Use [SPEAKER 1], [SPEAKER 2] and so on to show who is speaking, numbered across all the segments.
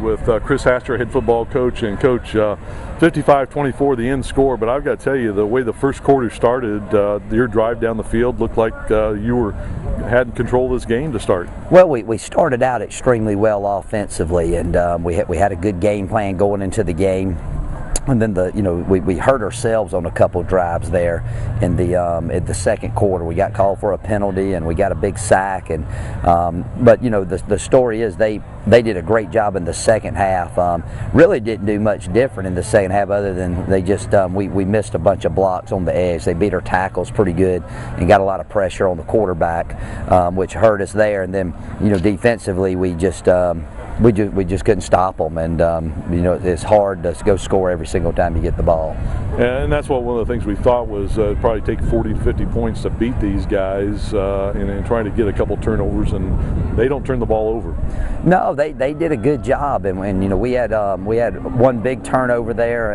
[SPEAKER 1] with Chris Hastra, head football coach, and Coach, 55-24 the end score, but I've got to tell you, the way the first quarter started, your drive down the field looked like you had control of this game to start.
[SPEAKER 2] Well, we started out extremely well offensively, and we had a good game plan going into the game. And then we hurt ourselves on a couple drives there in the second quarter. We got called for a penalty and we got a big sack. And but the story is they did a great job in the second half. Really didn't do much different in the second half other than they just we missed a bunch of blocks on the edge. They beat our tackles pretty good and got a lot of pressure on the quarterback, which hurt us there. And then defensively we just couldn't stop them, and it's hard to go score every single time you get the ball.
[SPEAKER 1] And that's one of the things we thought was probably take 40 to 50 points to beat these guys, and trying to get a couple turnovers, and they don't turn the ball over.
[SPEAKER 2] No, they did a good job, and we had one big turnover there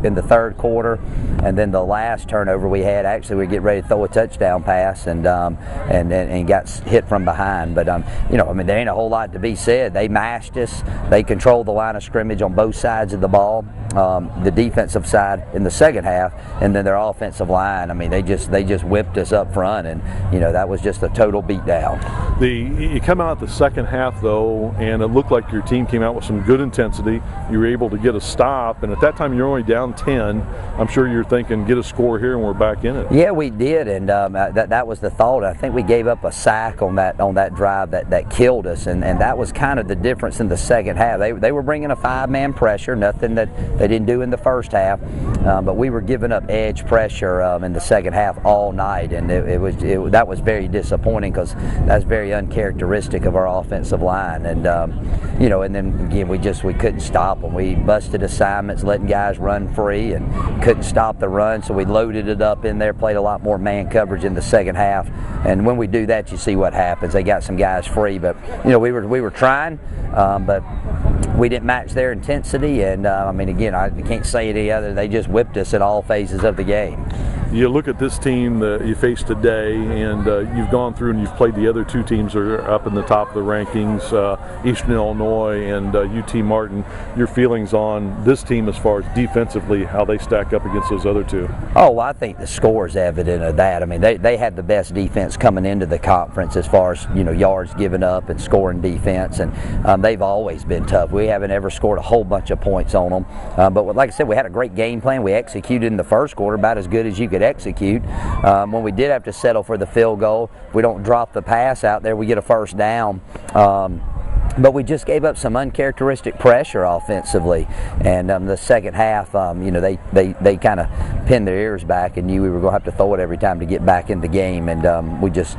[SPEAKER 2] in the third quarter, and then the last turnover we had, actually we get ready to throw a touchdown pass and got hit from behind. But there ain't a whole lot to be said. They mashed us. They controlled the line of scrimmage on both sides of the ball. The defensive side in the second half, and then their offensive line. I mean, they just whipped us up front, and that was just a total beatdown.
[SPEAKER 1] You come out the second half though, and it looked like your team came out with some good intensity. You were able to get a stop, and at that time you're only down 10. I'm sure you're thinking, get a score here, and we're back in it.
[SPEAKER 2] Yeah, we did, and that was the thought. I think we gave up a sack on that drive that killed us, and that was kind of the difference in the second half. They were bringing a 5-man pressure, nothing that they didn't do in the first half, but we were giving up edge pressure in the second half all night, and that was very disappointing because that's very uncharacteristic of our offensive line. And and then again we couldn't stop them. We busted assignments, letting guys run free, and couldn't stop the run, so we loaded it up in there, played a lot more man coverage in the second half. And when we do that, you see what happens. They got some guys free, but we were trying, but we didn't match their intensity. And again, I can't say any other. They just whipped us at all phases of the game.
[SPEAKER 1] You look at this team that you face today, and you've gone through and you've played the other two teams that are up in the top of the rankings, Eastern Illinois and UT Martin. Your feelings on this team as far as defensively, how they stack up against those other two?
[SPEAKER 2] Oh, I think the score is evident of that. I mean, they had the best defense coming into the conference as far as yards given up and scoring defense, and they've always been tough. We haven't ever scored a whole bunch of points on them, but like I said, we had a great game plan. We executed in the first quarter about as good as you could execute. When we did have to settle for the field goal, if we don't drop the pass out there, we get a first down. But we just gave up some uncharacteristic pressure offensively, and the second half, they kind of pinned their ears back and knew we were going to have to throw it every time to get back in the game, and we just,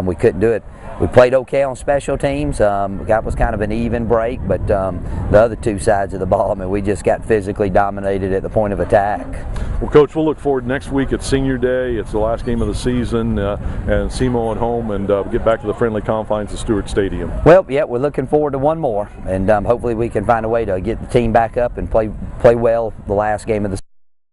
[SPEAKER 2] we couldn't do it. We played okay on special teams. That was kind of an even break, but the other two sides of the ball, we just got physically dominated at the point of attack.
[SPEAKER 1] Well, Coach, we'll look forward next week. It's Senior Day. It's the last game of the season, and SEMO at home, and get back to the friendly confines of Stewart Stadium.
[SPEAKER 2] Well, yeah, we're looking forward to one more, and hopefully we can find a way to get the team back up and play well the last game of the